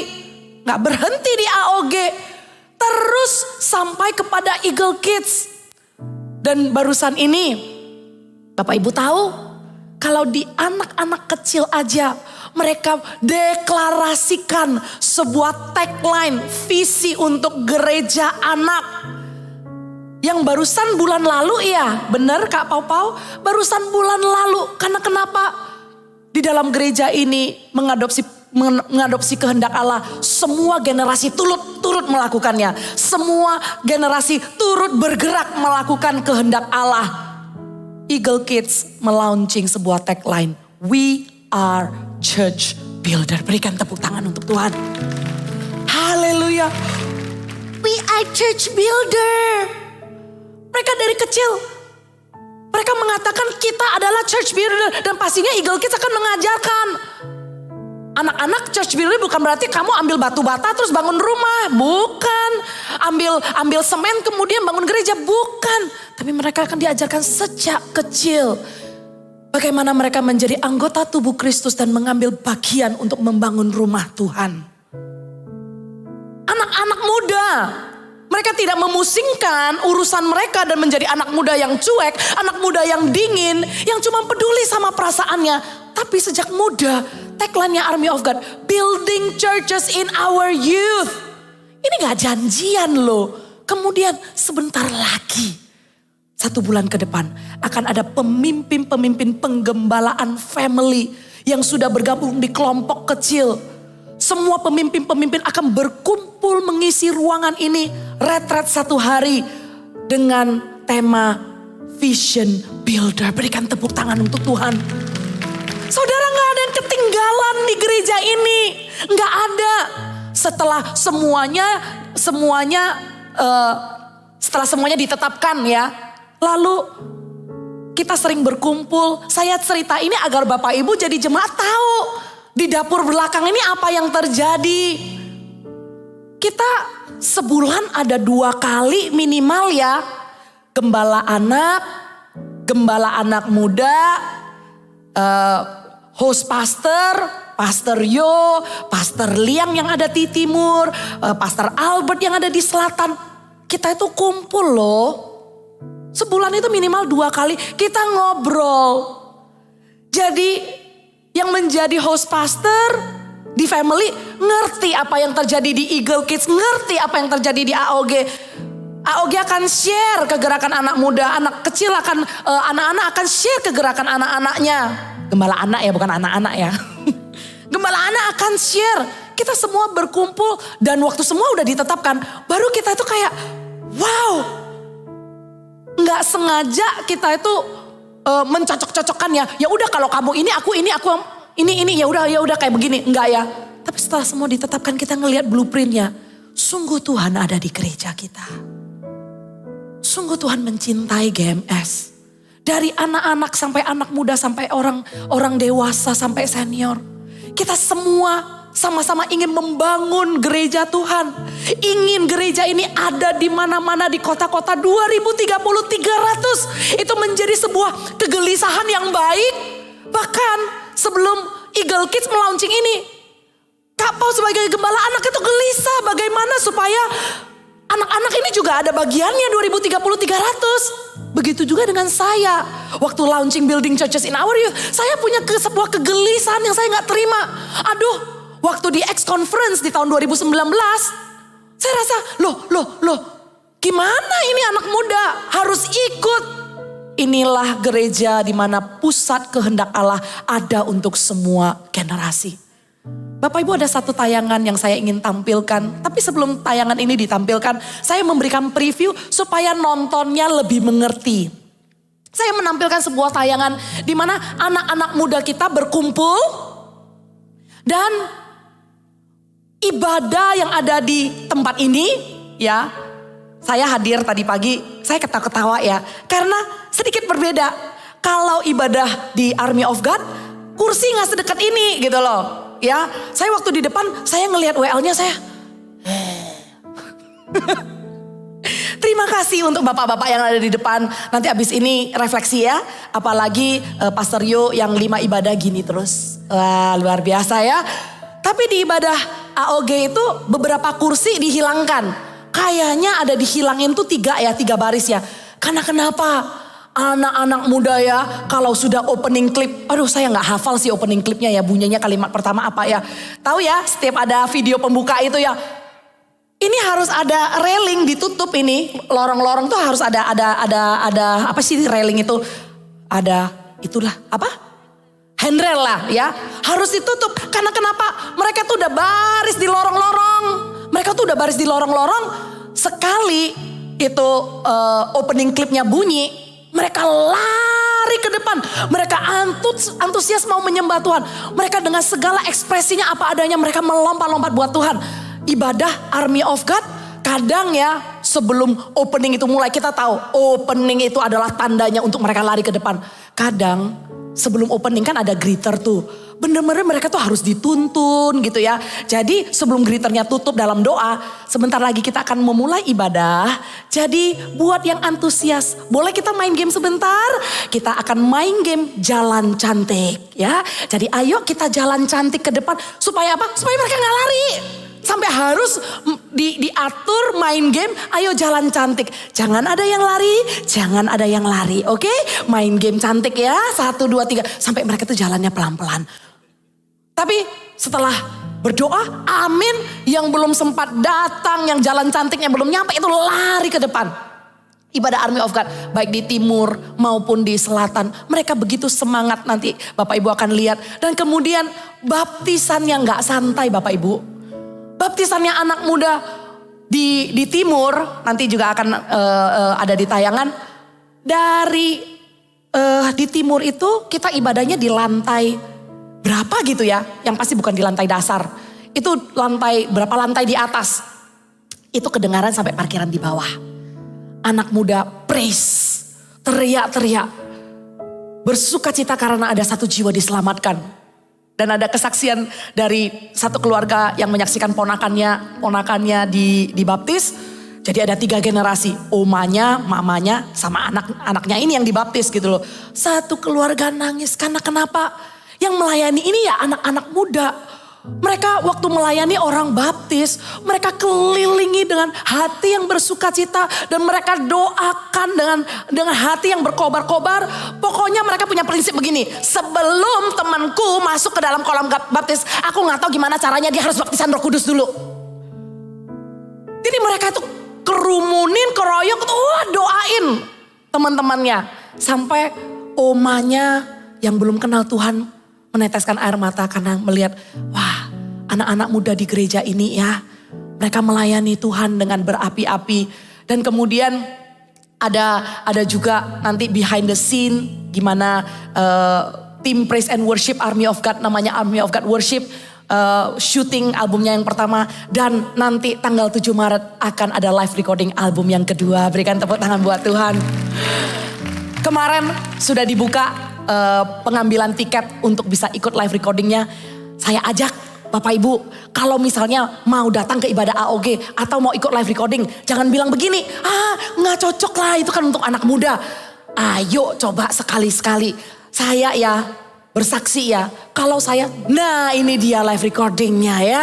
nggak berhenti di AOG, terus sampai kepada Eagle Kids. Dan barusan ini, Bapak Ibu tahu, kalau di anak-anak kecil aja, mereka deklarasikan sebuah tagline, visi untuk gereja anak. Yang barusan bulan lalu ya, benar Kak Pau-Pau, barusan bulan lalu. Karena kenapa? Di dalam gereja ini mengadopsi kehendak Allah. Semua generasi turut melakukannya. Semua generasi turut bergerak melakukan kehendak Allah. Eagle Kids melaunching sebuah tagline. We are church builder. Berikan tepuk tangan untuk Tuhan. Haleluya. We are church builder. Mereka dari kecil, mereka mengatakan kita adalah church builder. Dan pastinya Eagle Kids akan mengajarkan. Anak-anak church builder bukan berarti kamu ambil batu bata terus bangun rumah. Bukan. Ambil semen kemudian bangun gereja. Bukan. Tapi mereka akan diajarkan sejak kecil. Bagaimana mereka menjadi anggota tubuh Kristus dan mengambil bagian untuk membangun rumah Tuhan. Anak-anak muda. Mereka tidak memusingkan urusan mereka dan menjadi anak muda yang cuek, anak muda yang dingin, yang cuma peduli sama perasaannya. Tapi sejak muda, tagline-nya Army of God, building churches in our youth. Ini gak janjian loh. Kemudian sebentar lagi, 1 bulan ke depan, akan ada pemimpin-pemimpin penggembalaan family yang sudah bergabung di kelompok kecil. Semua pemimpin-pemimpin akan berkumpul mengisi ruangan ini retret 1 hari dengan tema Vision Builder. Berikan tepuk tangan untuk Tuhan. Saudara, gak ada yang ketinggalan di gereja ini. Gak ada. Setelah semuanya ditetapkan ya. Lalu kita sering berkumpul. Saya cerita ini agar Bapak Ibu jadi jemaat tahu. Di dapur belakang ini apa yang terjadi. Kita sebulan ada 2 kali minimal ya. Gembala anak muda, host pastor, Pastor Yo, Pastor Liang yang ada di timur, Pastor Albert yang ada di selatan. Kita itu kumpul loh. Sebulan itu minimal 2 kali kita ngobrol. Jadi yang menjadi host pastor di family ngerti apa yang terjadi di Eagle Kids, ngerti apa yang terjadi di AOG. AOG akan share kegerakan anak muda, anak kecil akan anak-anak akan share kegerakan anak-anaknya. Gembala anak ya, bukan anak-anak ya. Gembala anak akan share. Kita semua berkumpul dan waktu semua udah ditetapkan, baru kita itu kayak wow. Nggak sengaja kita itu mencocok-cocokkan ya. Ya udah kalau kamu ini aku ini ya udah kayak begini. Enggak ya. Tapi setelah semua ditetapkan kita ngelihat blueprintnya. Sungguh Tuhan ada di gereja kita. Sungguh Tuhan mencintai GMS. Dari anak-anak sampai anak muda, sampai orang dewasa, sampai senior. Kita semua sama-sama ingin membangun gereja Tuhan. Ingin gereja ini ada di mana-mana di kota-kota 2030, 300. Itu menjadi sebuah kegelisahan yang baik. Bahkan sebelum Eagle Kids melaunching ini, Kak Paul sebagai gembala anak itu gelisah bagaimana supaya anak-anak ini juga ada bagiannya 2030, 300. Begitu juga dengan saya. Waktu launching building churches in our youth, saya punya sebuah kegelisahan yang saya gak terima. Aduh, waktu di X Conference di tahun 2019, saya rasa loh, gimana ini anak muda harus ikut. Inilah gereja di mana pusat kehendak Allah ada untuk semua generasi. Bapak Ibu, ada satu tayangan yang saya ingin tampilkan. Tapi sebelum tayangan ini ditampilkan, saya memberikan preview supaya nontonnya lebih mengerti. Saya menampilkan sebuah tayangan di mana anak-anak muda kita berkumpul. Dan ibadah yang ada di tempat ini, ya, saya hadir tadi pagi, saya ketawa-ketawa ya. Karena sedikit berbeda. Kalau ibadah di Army of God, kursi gak sedekat ini gitu loh. Ya, saya waktu di depan, saya ngelihat WL-nya saya. Terima kasih untuk bapak-bapak yang ada di depan. Nanti abis ini refleksi ya. Apalagi Pastor Yo yang 5 ibadah gini terus. Wah, luar biasa ya. Tapi di ibadah AOG itu beberapa kursi dihilangkan. Kayaknya ada dihilangin tuh 3 baris ya. Karena kenapa? Anak-anak muda ya, kalau sudah opening clip, aduh saya nggak hafal sih opening clipnya ya, bunyinya kalimat pertama apa ya. Tahu ya, setiap ada video pembuka itu ya, ini harus ada railing ditutup ini, lorong-lorong tuh harus ada apa sih railing itu? Ada itulah apa? Handrail lah ya, harus ditutup. Karena kenapa? Mereka tuh udah baris di lorong-lorong. Sekali itu opening clipnya bunyi, mereka lari ke depan. Mereka antusias mau menyembah Tuhan. Mereka dengan segala ekspresinya apa adanya. Mereka melompat-lompat buat Tuhan. Ibadah Army of God. Kadang ya sebelum opening itu mulai, kita tahu opening itu adalah tandanya untuk mereka lari ke depan. Kadang sebelum opening kan ada greeter tuh. Bener-bener mereka tuh harus dituntun gitu ya. Jadi sebelum greeternya tutup dalam doa, sebentar lagi kita akan memulai ibadah. Jadi buat yang antusias, boleh kita main game sebentar? Kita akan main game jalan cantik ya. Jadi ayo kita jalan cantik ke depan. Supaya apa? Supaya mereka gak lari. Sampai harus diatur main game, ayo jalan cantik. Jangan ada yang lari, oke? Main game cantik ya, 1, 2, 3. Sampai mereka tuh jalannya pelan-pelan. Tapi setelah berdoa, amin, yang belum sempat datang, yang jalan cantiknya belum nyampe, itu lari ke depan. Ibadah Army of God, baik di timur maupun di selatan. Mereka begitu semangat, nanti Bapak Ibu akan lihat. Dan kemudian baptisan yang gak santai Bapak Ibu. Baptisannya anak muda di timur, nanti juga akan ada di tayangan. Di timur itu kita ibadahnya di lantai berapa gitu ya, yang pasti bukan di lantai dasar. Itu berapa lantai di atas. Itu kedengaran sampai parkiran di bawah. Anak muda praise, teriak-teriak. Bersuka cita karena ada 1 jiwa diselamatkan. Dan ada kesaksian dari satu keluarga yang menyaksikan ponakannya dibaptis. Jadi ada 3 generasi, omanya, mamanya, sama anaknya ini yang dibaptis gitu loh. Satu keluarga nangis karena kenapa? Yang melayani ini ya anak-anak muda. Mereka waktu melayani orang baptis, mereka kelilingi dengan hati yang bersuka cita. Dan mereka doakan dengan hati yang berkobar-kobar. Pokoknya mereka punya prinsip begini, sebelum temanku masuk ke dalam kolam baptis, aku gak tahu gimana caranya, dia harus baptisan Roh Kudus dulu. Jadi mereka itu kerumunin, keroyok, doain teman-temannya. Sampai omanya yang belum kenal Tuhan meneteskan air mata karena melihat, wah, anak-anak muda di gereja ini ya, mereka melayani Tuhan dengan berapi-api. Dan kemudian ada juga nanti behind the scene, gimana tim Praise and Worship Army of God, namanya Army of God Worship, syuting albumnya yang pertama. Dan nanti tanggal 7 Maret akan ada live recording album yang kedua. Berikan tepuk tangan buat Tuhan. kemarin sudah dibuka pengambilan tiket untuk bisa ikut live recordingnya. Saya ajak Bapak Ibu, kalau misalnya mau datang ke ibadah AOG atau mau ikut live recording, jangan bilang begini, nggak cocok lah itu kan untuk anak muda. Ayo coba sekali-sekali. Saya ya bersaksi ya, kalau saya, nah ini dia live recordingnya ya.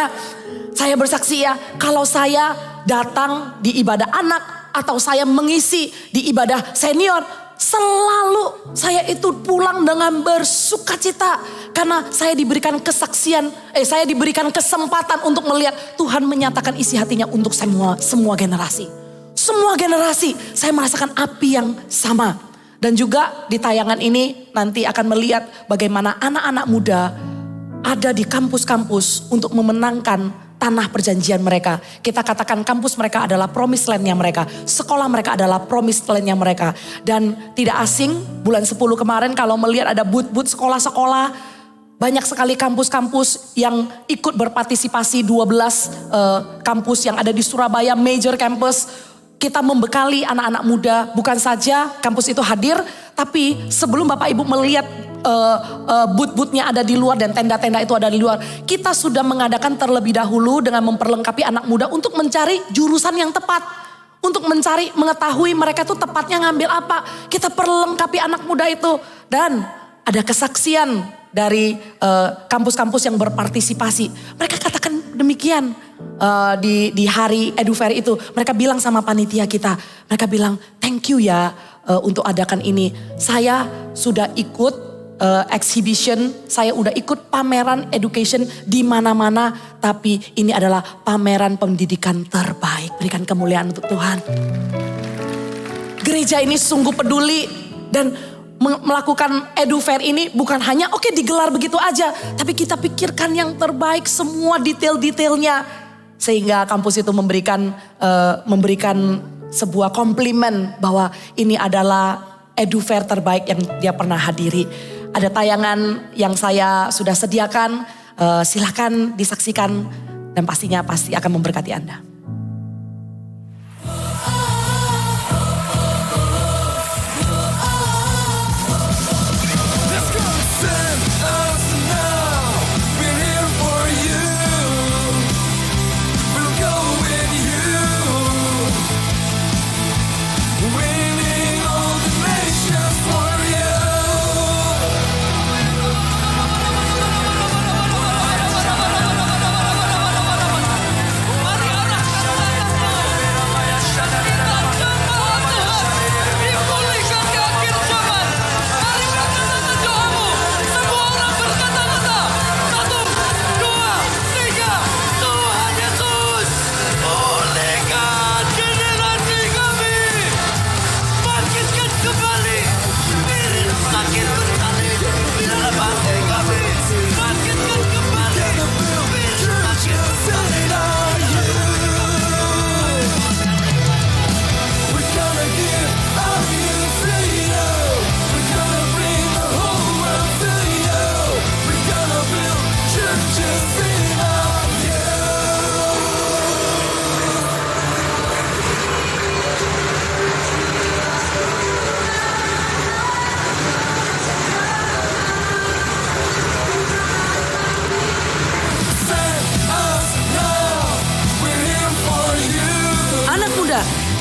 Saya bersaksi ya, kalau saya datang di ibadah anak atau saya mengisi di ibadah senior, selalu saya itu pulang dengan bersukacita. Karena saya diberikan kesaksian, saya diberikan kesempatan untuk melihat Tuhan menyatakan isi hatinya untuk semua generasi. Semua generasi saya merasakan api yang sama. Dan juga di tayangan ini nanti akan melihat bagaimana anak-anak muda ada di kampus-kampus untuk memenangkan tanah perjanjian mereka. Kita katakan kampus mereka adalah promised land-nya mereka. Sekolah mereka adalah promised land-nya mereka. Dan tidak asing bulan 10 kemarin kalau melihat ada booth-booth sekolah-sekolah. Banyak sekali kampus-kampus yang ikut berpartisipasi, 12 kampus yang ada di Surabaya, major campus. Kita membekali anak-anak muda, bukan saja kampus itu hadir, tapi sebelum Bapak Ibu melihat booth-boothnya ada di luar dan tenda-tenda itu ada di luar, kita sudah mengadakan terlebih dahulu dengan memperlengkapi anak muda untuk mencari jurusan yang tepat. Untuk mengetahui mereka itu tepatnya ngambil apa. Kita perlengkapi anak muda itu. Dan ada kesaksian dari kampus-kampus yang berpartisipasi. Mereka katakan demikian. Di hari EduFair itu mereka bilang sama panitia kita, mereka bilang thank you ya untuk adakan ini. Saya sudah ikut exhibition, saya udah ikut pameran education di mana-mana, tapi ini adalah pameran pendidikan terbaik. Berikan kemuliaan untuk Tuhan. Gereja ini sungguh peduli dan melakukan EduFair ini bukan hanya oke digelar begitu aja, tapi kita pikirkan yang terbaik, semua detail-detailnya. Sehingga kampus itu memberikan sebuah komplimen bahwa ini adalah EduFair terbaik yang dia pernah hadiri. Ada tayangan yang saya sudah sediakan, silakan disaksikan dan pasti akan memberkati Anda.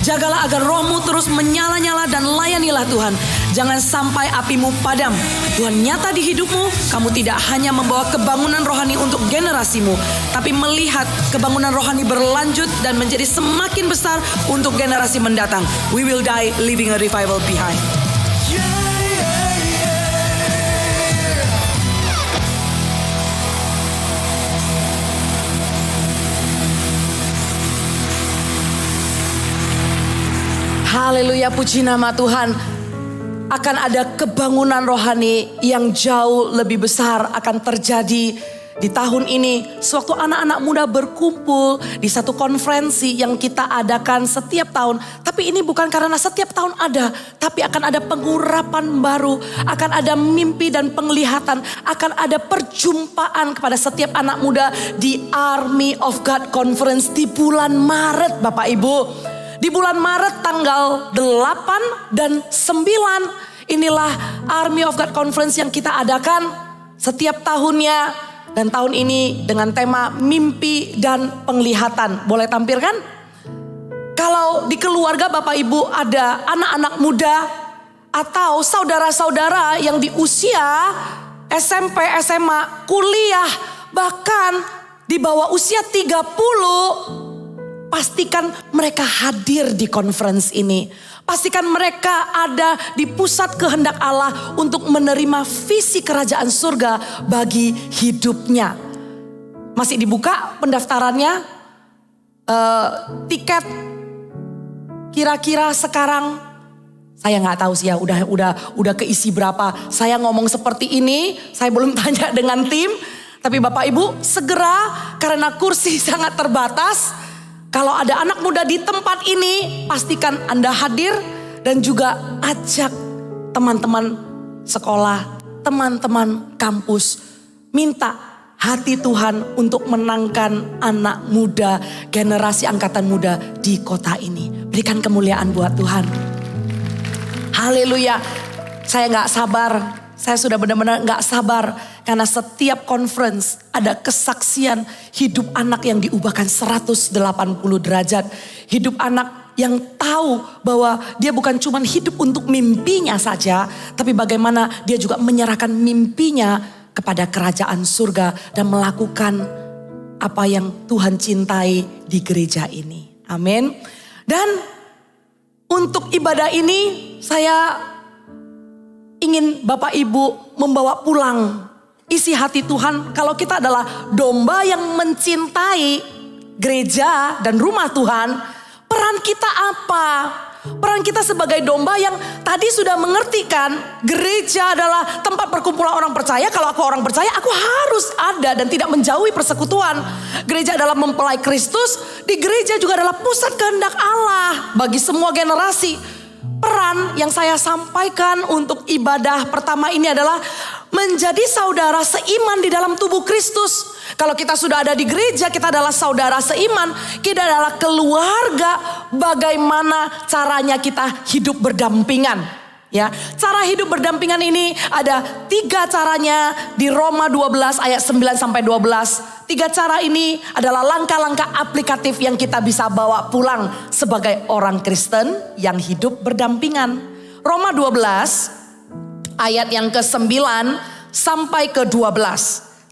Jagalah agar rohmu terus menyala-nyala dan layanilah Tuhan. Jangan sampai apimu padam. Tuhan nyata di hidupmu, kamu tidak hanya membawa kebangunan rohani untuk generasimu, tapi melihat kebangunan rohani berlanjut dan menjadi semakin besar untuk generasi mendatang. We will die leaving a revival behind. Haleluya, puji nama Tuhan. Akan ada kebangunan rohani yang jauh lebih besar akan terjadi di tahun ini. Sewaktu anak-anak muda berkumpul di satu konferensi yang kita adakan setiap tahun. Tapi ini bukan karena setiap tahun ada, tapi akan ada pengurapan baru. Akan ada mimpi dan penglihatan. Akan ada perjumpaan kepada setiap anak muda di Army of God Conference di bulan Maret, Bapak Ibu. Di bulan Maret tanggal 8 dan 9 Inilah Army of God Conference yang kita adakan setiap tahunnya. Dan tahun ini dengan tema mimpi dan penglihatan. Boleh tampilkan? Kalau di keluarga Bapak Ibu ada anak-anak muda atau saudara-saudara yang di usia SMP, SMA, kuliah, bahkan di bawah usia 30, pastikan mereka hadir di conference ini. Pastikan mereka ada di pusat kehendak Allah untuk menerima visi kerajaan surga bagi hidupnya. Masih dibuka pendaftarannya, tiket kira-kira sekarang saya nggak tahu sih ya, udah keisi berapa. Saya ngomong seperti ini, saya belum tanya dengan tim. Tapi Bapak Ibu segera, karena kursi sangat terbatas. Kalau ada anak muda di tempat ini, pastikan Anda hadir. Dan juga ajak teman-teman sekolah, teman-teman kampus. Minta hati Tuhan untuk menangkan anak muda, generasi angkatan muda di kota ini. Berikan kemuliaan buat Tuhan. Haleluya. Saya gak sabar. Saya sudah benar-benar gak sabar. Karena setiap conference ada kesaksian hidup anak yang diubahkan 180 derajat. Hidup anak yang tahu bahwa dia bukan cuma hidup untuk mimpinya saja. Tapi bagaimana dia juga menyerahkan mimpinya kepada kerajaan surga. Dan melakukan apa yang Tuhan cintai di gereja ini. Amin. Dan untuk ibadah ini saya ingin Bapak Ibu membawa pulang isi hati Tuhan. Kalau kita adalah domba yang mencintai gereja dan rumah Tuhan, peran kita apa? Peran kita sebagai domba yang tadi sudah mengerti kan, gereja adalah tempat perkumpulan orang percaya. Kalau aku orang percaya, aku harus ada dan tidak menjauhi persekutuan. Gereja adalah mempelai Kristus, di gereja juga adalah pusat kehendak Allah bagi semua generasi. Peran yang saya sampaikan untuk ibadah pertama ini adalah menjadi saudara seiman di dalam tubuh Kristus. Kalau kita sudah ada di gereja, kita adalah saudara seiman. Kita adalah keluarga. Bagaimana caranya kita hidup berdampingan. Ya, cara hidup berdampingan ini ada 3 caranya di Roma 12 ayat 9 sampai 12. 3 cara ini adalah langkah-langkah aplikatif yang kita bisa bawa pulang sebagai orang Kristen yang hidup berdampingan. Roma 12 ayat yang ke-9 sampai ke-12.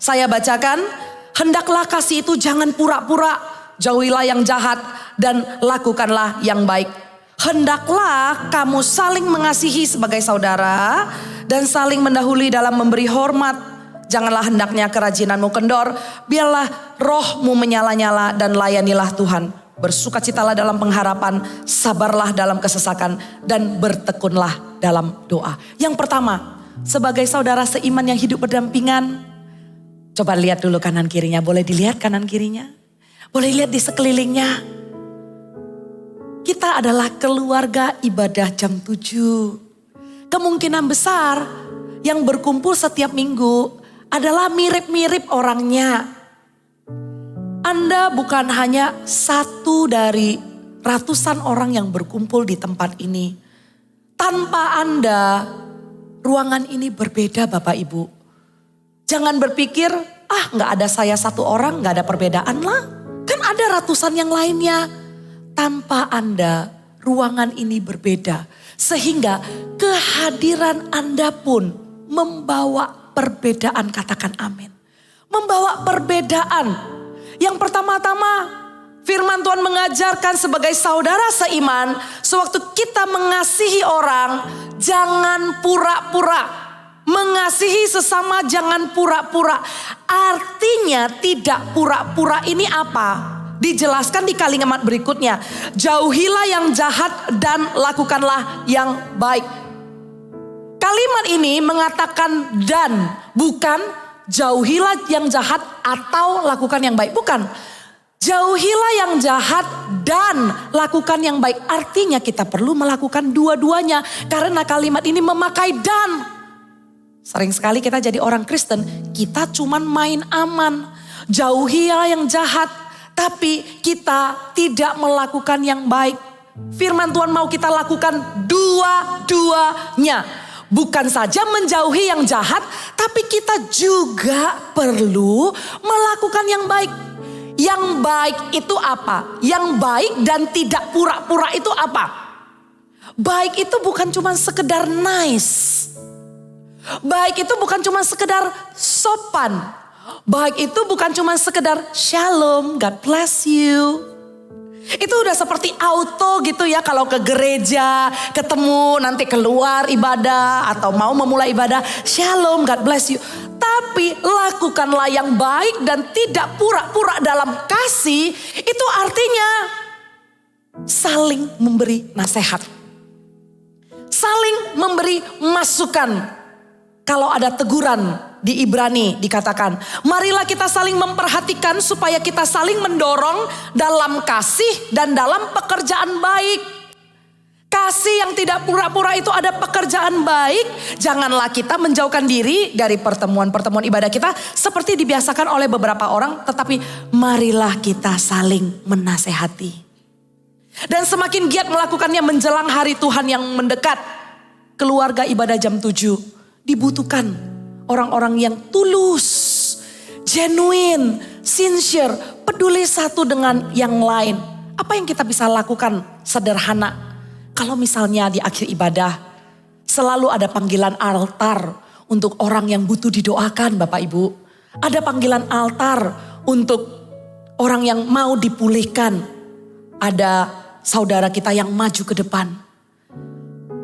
Saya bacakan, hendaklah kasih itu jangan pura-pura, jauhilah yang jahat dan lakukanlah yang baik. Hendaklah kamu saling mengasihi sebagai saudara dan saling mendahului dalam memberi hormat. Janganlah hendaknya kerajinanmu kendor, biarlah rohmu menyala-nyala dan layanilah Tuhan. Bersukacitalah dalam pengharapan, sabarlah dalam kesesakan dan bertekunlah dalam doa. Yang pertama, sebagai saudara seiman yang hidup berdampingan, coba lihat dulu kanan kirinya. Boleh dilihat kanan kirinya? Boleh lihat di sekelilingnya. Kita adalah keluarga ibadah jam 7. Kemungkinan besar yang berkumpul setiap minggu adalah mirip-mirip orangnya. Anda bukan hanya satu dari ratusan orang yang berkumpul di tempat ini. Tanpa Anda, ruangan ini berbeda Bapak Ibu. Jangan berpikir, gak ada saya satu orang, gak ada perbedaan lah. Kan ada ratusan yang lainnya. Tanpa Anda, ruangan ini berbeda. Sehingga kehadiran Anda pun membawa perbedaan, katakan amin. Membawa perbedaan. Yang pertama-tama, firman Tuhan mengajarkan sebagai saudara seiman, sewaktu kita mengasihi orang, jangan pura-pura. Mengasihi sesama jangan pura-pura. Artinya tidak pura-pura ini apa? Dijelaskan di kalimat berikutnya. Jauhilah yang jahat dan lakukanlah yang baik. Kalimat ini mengatakan dan, bukan jauhilah yang jahat atau lakukan yang baik. Bukan. Jauhilah yang jahat dan lakukan yang baik. Artinya kita perlu melakukan dua-duanya. Karena kalimat ini memakai dan. Sering sekali kita jadi orang Kristen, kita cuman main aman. Jauhilah yang jahat, tapi kita tidak melakukan yang baik. Firman Tuhan mau kita lakukan dua-duanya. bukan saja menjauhi yang jahat, tapi kita juga perlu melakukan yang baik. Yang baik itu apa? Yang baik dan tidak pura-pura itu apa? Baik itu bukan cuma sekedar nice. Baik itu bukan cuma sekedar sopan. Baik itu bukan cuma sekedar shalom, God bless you. Itu udah seperti auto gitu ya, kalau ke gereja, ketemu, nanti keluar ibadah atau mau memulai ibadah, shalom, God bless you. Tapi lakukanlah yang baik dan tidak pura-pura dalam kasih, itu artinya saling memberi nasihat. Saling memberi masukan. Kalau ada teguran di Ibrani dikatakan, marilah kita saling memperhatikan supaya kita saling mendorong dalam kasih dan dalam pekerjaan baik. Kasih yang tidak pura-pura itu ada pekerjaan baik. Janganlah kita menjauhkan diri dari pertemuan-pertemuan ibadah kita seperti dibiasakan oleh beberapa orang, tetapi marilah kita saling menasehati. Dan semakin giat melakukannya menjelang hari Tuhan yang mendekat. Keluarga ibadah jam 7. Dibutuhkan orang-orang yang tulus, genuine, sincere, peduli satu dengan yang lain. Apa yang kita bisa lakukan sederhana? Kalau misalnya di akhir ibadah selalu ada panggilan altar untuk orang yang butuh didoakan, Bapak Ibu. Ada panggilan altar untuk orang yang mau dipulihkan. Ada saudara kita yang maju ke depan.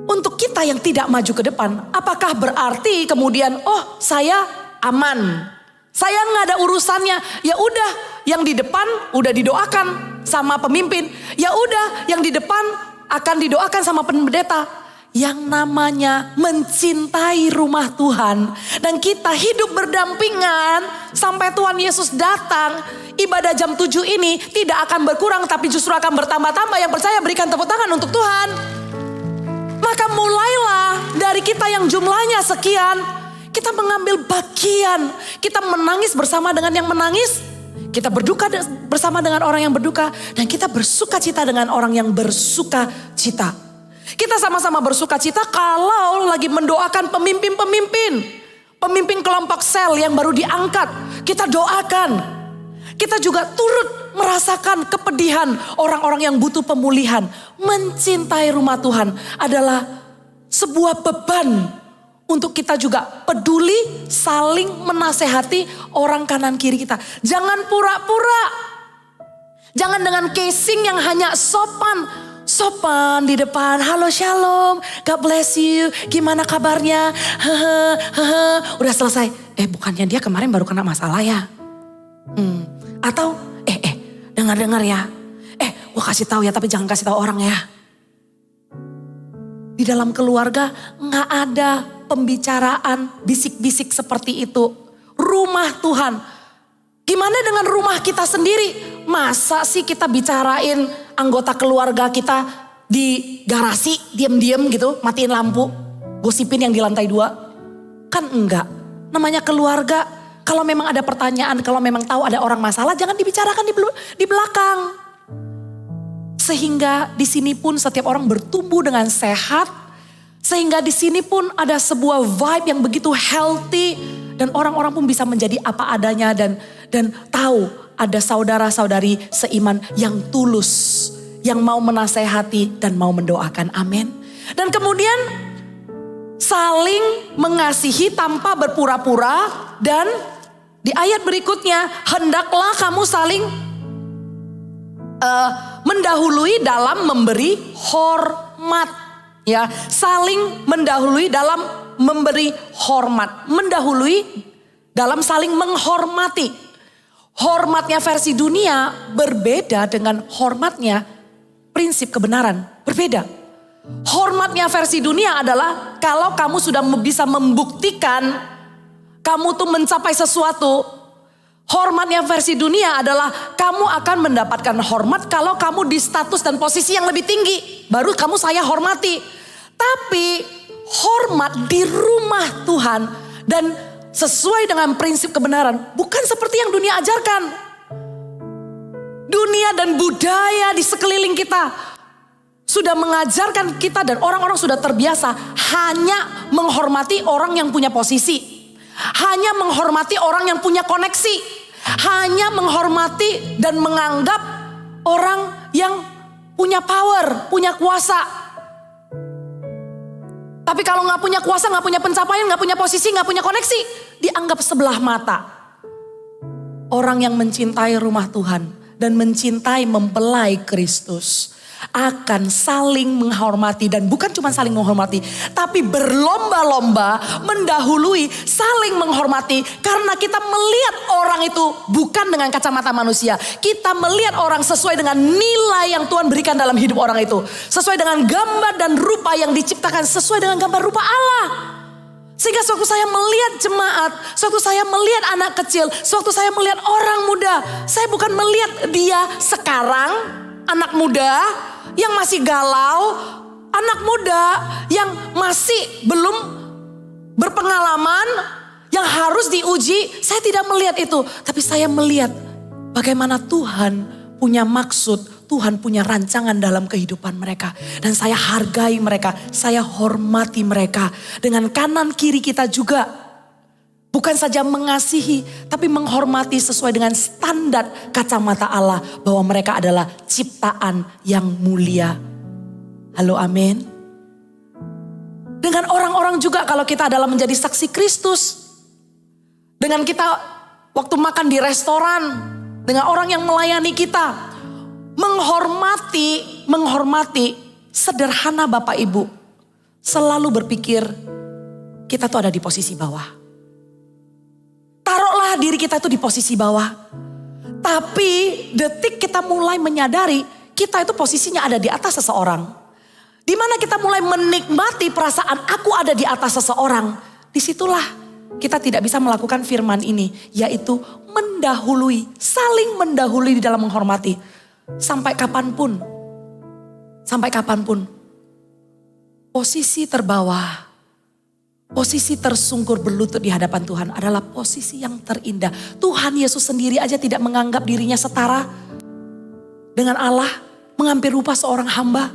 Untuk kita yang tidak maju ke depan, apakah berarti kemudian, oh saya aman, saya nggak ada urusannya. Ya udah, yang di depan udah didoakan sama pemimpin. Ya udah, yang di depan akan didoakan sama pendeta. Yang namanya mencintai rumah Tuhan dan kita hidup berdampingan sampai Tuhan Yesus datang. Ibadah jam 7 ini tidak akan berkurang, tapi justru akan bertambah-tambah. Yang percaya berikan tepuk tangan untuk Tuhan. Maka mulailah dari kita yang jumlahnya sekian, kita mengambil bagian, kita menangis bersama dengan yang menangis, kita berduka bersama dengan orang yang berduka, dan kita bersuka cita dengan orang yang bersuka cita. Kita sama-sama bersuka cita kalau lagi mendoakan pemimpin kelompok sel yang baru diangkat, kita doakan. Kita juga turut merasakan kepedihan orang-orang yang butuh pemulihan. Mencintai rumah Tuhan adalah sebuah beban untuk kita juga peduli, saling menasehati orang kanan kiri kita. Jangan pura-pura. Jangan dengan casing yang hanya sopan. Sopan di depan, halo shalom, God bless you, gimana kabarnya? Udah selesai. Bukannya dia kemarin baru kena masalah ya? Atau dengar ya. Gue kasih tahu ya, tapi jangan kasih tahu orang ya. Di dalam keluarga nggak ada pembicaraan bisik-bisik seperti itu. Rumah Tuhan. Gimana dengan rumah kita sendiri? Masa sih kita bicarain anggota keluarga kita di garasi diam-diam gitu, matiin lampu, gosipin yang di lantai 2? Kan enggak. Namanya keluarga. Kalau memang ada pertanyaan, kalau memang tahu ada orang masalah, jangan dibicarakan di belakang. Sehingga di sini pun setiap orang bertumbuh dengan sehat. Sehingga di sini pun ada sebuah vibe yang begitu healthy. Dan orang-orang pun bisa menjadi apa adanya dan tahu ada saudara-saudari seiman yang tulus. Yang mau menasehati dan mau mendoakan, amin. Dan kemudian saling mengasihi tanpa berpura-pura dan di ayat berikutnya, hendaklah kamu saling mendahului dalam memberi hormat. Ya, saling mendahului dalam memberi hormat. Mendahului dalam saling menghormati. Hormatnya versi dunia berbeda dengan hormatnya prinsip kebenaran. Berbeda. Hormatnya versi dunia adalah kalau kamu sudah bisa membuktikan kamu tuh mencapai sesuatu. Hormatnya versi dunia adalah kamu akan mendapatkan hormat kalau kamu di status dan posisi yang lebih tinggi. Baru kamu saya hormati. Tapi hormat di rumah Tuhan dan sesuai dengan prinsip kebenaran bukan seperti yang dunia ajarkan. Dunia dan budaya di sekeliling kita sudah mengajarkan kita dan orang-orang sudah terbiasa hanya menghormati orang yang punya posisi, hanya menghormati orang yang punya koneksi, hanya menghormati dan menganggap orang yang punya power, punya kuasa. Tapi kalau gak punya kuasa, gak punya pencapaian, gak punya posisi, gak punya koneksi, dianggap sebelah mata. Orang yang mencintai rumah Tuhan dan mencintai mempelai Kristus akan saling menghormati, dan bukan cuma saling menghormati, tapi berlomba-lomba mendahului saling menghormati, karena kita melihat orang itu bukan dengan kacamata manusia. Kita melihat orang sesuai dengan nilai yang Tuhan berikan dalam hidup orang itu, sesuai dengan gambar dan rupa yang diciptakan, sesuai dengan gambar rupa Allah. Sehingga sewaktu saya melihat jemaat, sewaktu saya melihat anak kecil, sewaktu saya melihat orang muda, saya bukan melihat dia sekarang, anak muda yang masih galau, anak muda yang masih belum berpengalaman, yang harus diuji. Saya tidak melihat itu, tapi saya melihat bagaimana Tuhan punya maksud, Tuhan punya rancangan dalam kehidupan mereka. Dan saya hargai mereka, saya hormati mereka. Dengan kanan kiri kita juga. Bukan saja mengasihi, tapi menghormati sesuai dengan standar kacamata Allah. Bahwa mereka adalah ciptaan yang mulia. Halo, amin. Dengan orang-orang juga kalau kita adalah menjadi saksi Kristus. Dengan kita waktu makan di restoran. Dengan orang yang melayani kita. Menghormati sederhana Bapak Ibu. Selalu berpikir kita tuh ada di posisi bawah. Taruhlah diri kita itu di posisi bawah. Tapi detik kita mulai menyadari kita itu posisinya ada di atas seseorang. Di mana kita mulai menikmati perasaan aku ada di atas seseorang. Disitulah kita tidak bisa melakukan firman ini. Yaitu mendahului, saling mendahului di dalam menghormati. Sampai kapanpun. Posisi terbawah. Posisi tersungkur berlutut di hadapan Tuhan adalah posisi yang terindah. Tuhan Yesus sendiri aja tidak menganggap dirinya setara dengan Allah. Mengambil rupa seorang hamba.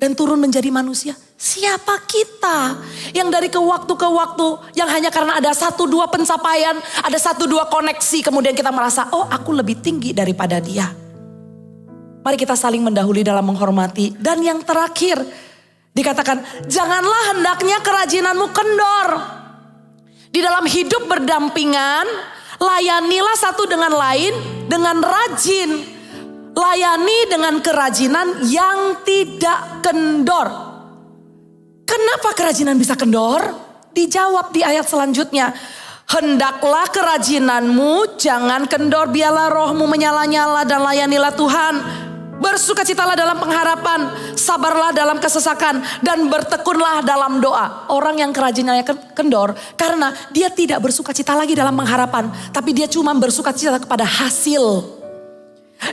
Dan turun menjadi manusia. Siapa kita yang dari ke waktu yang hanya karena ada 1-2 pencapaian, ada 1-2 koneksi, kemudian kita merasa, oh aku lebih tinggi daripada dia. Mari kita saling mendahului dalam menghormati. Dan yang terakhir dikatakan, janganlah hendaknya kerajinanmu kendor. Di dalam hidup berdampingan, layanilah satu dengan lain dengan rajin. Layani dengan kerajinan yang tidak kendor. Kenapa kerajinan bisa kendor? Dijawab di ayat selanjutnya. Hendaklah kerajinanmu jangan kendor, biarlah rohmu menyala-nyala dan layanilah Tuhan. Bersukacitalah dalam pengharapan, sabarlah dalam kesesakan, dan bertekunlah dalam doa. Orang yang kerajinannya kendor karena dia tidak bersukacita lagi dalam pengharapan, tapi dia cuma bersukacita kepada hasil.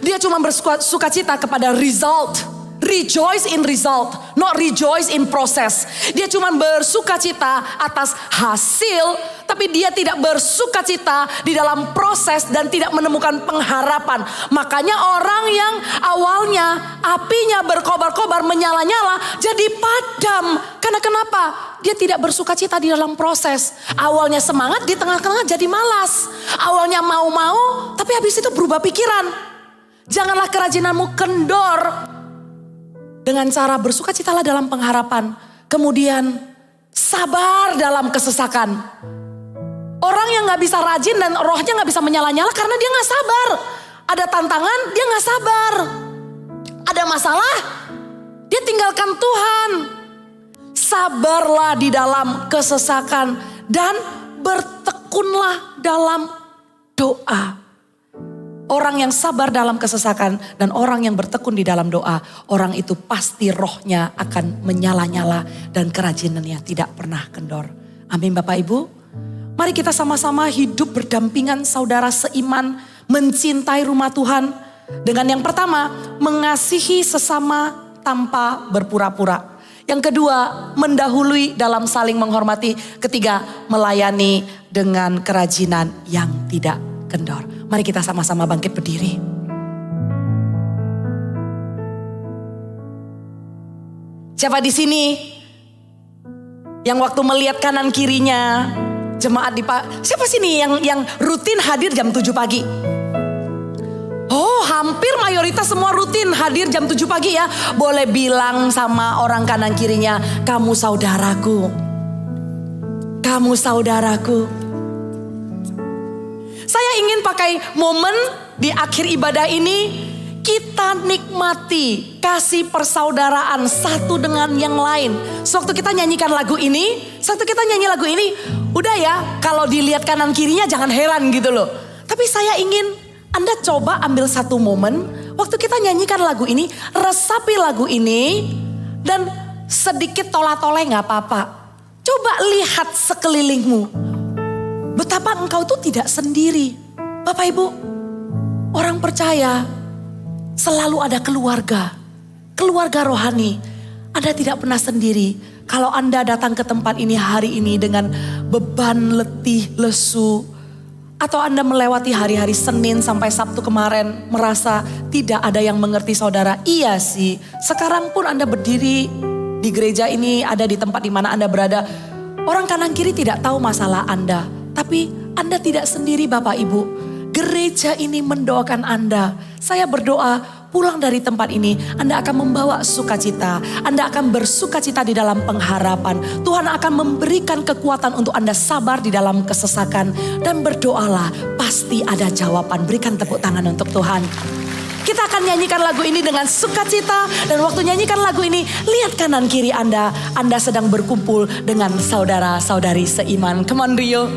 Dia cuma bersukacita kepada result. Rejoice in result, not rejoice in process. Dia cuma bersukacita atas hasil, tapi dia tidak bersukacita di dalam proses dan tidak menemukan pengharapan. Makanya orang yang awalnya apinya berkobar-kobar, menyala-nyala, jadi padam. Karena kenapa? Dia tidak bersukacita di dalam proses. Awalnya semangat, di tengah-tengah jadi malas. Awalnya mau-mau, tapi habis itu berubah pikiran. Janganlah kerajinanmu kendor. Dengan cara bersukacitalah dalam pengharapan. Kemudian sabar dalam kesesakan. Orang yang gak bisa rajin dan rohnya gak bisa menyala-nyala karena dia gak sabar. Ada tantangan, dia gak sabar. Ada masalah, dia tinggalkan Tuhan. Sabarlah di dalam kesesakan dan bertekunlah dalam doa. Orang yang sabar dalam kesesakan dan orang yang bertekun di dalam doa, orang itu pasti rohnya akan menyala-nyala dan kerajinannya tidak pernah kendor. Amin Bapak Ibu. Mari kita sama-sama hidup berdampingan saudara seiman, mencintai rumah Tuhan. Dengan yang pertama, mengasihi sesama tanpa berpura-pura. Yang kedua, mendahului dalam saling menghormati. Ketiga, melayani dengan kerajinan yang tidak kendor. Mari kita sama-sama bangkit berdiri. Siapa di sini Yang waktu melihat kanan kirinya jemaat siapa sih nih yang rutin hadir jam 7 pagi? Oh, hampir mayoritas semua rutin hadir jam 7 pagi ya. Boleh bilang sama orang kanan kirinya, kamu saudaraku. Kamu saudaraku. Saya ingin pakai momen di akhir ibadah ini, kita nikmati kasih persaudaraan satu dengan yang lain. Sewaktu kita nyanyikan lagu ini, udah ya, kalau dilihat kanan kirinya jangan heran gitu loh. Tapi saya ingin Anda coba ambil satu momen, waktu kita nyanyikan lagu ini, resapi lagu ini, dan sedikit tola-tole gak apa-apa. Coba lihat sekelilingmu, betapa engkau tuh tidak sendiri. Bapak Ibu, orang percaya selalu ada keluarga rohani. Anda tidak pernah sendiri. Kalau Anda datang ke tempat ini hari ini dengan beban, letih, lesu, atau Anda melewati hari-hari Senin sampai Sabtu kemarin merasa tidak ada yang mengerti saudara. Iya sih, sekarang pun Anda berdiri di gereja ini, ada di tempat di mana Anda berada. Orang kanan kiri tidak tahu masalah Anda, tapi Anda tidak sendiri Bapak Ibu. Gereja ini mendoakan Anda. Saya berdoa pulang dari tempat ini Anda akan membawa sukacita. Anda akan bersukacita di dalam pengharapan. Tuhan akan memberikan kekuatan untuk Anda sabar di dalam kesesakan. Dan berdoalah, pasti ada jawaban. Berikan tepuk tangan untuk Tuhan. Kita akan nyanyikan lagu ini dengan sukacita. Dan waktu nyanyikan lagu ini, lihat kanan kiri Anda. Anda sedang berkumpul dengan saudara-saudari seiman. Come on Rio.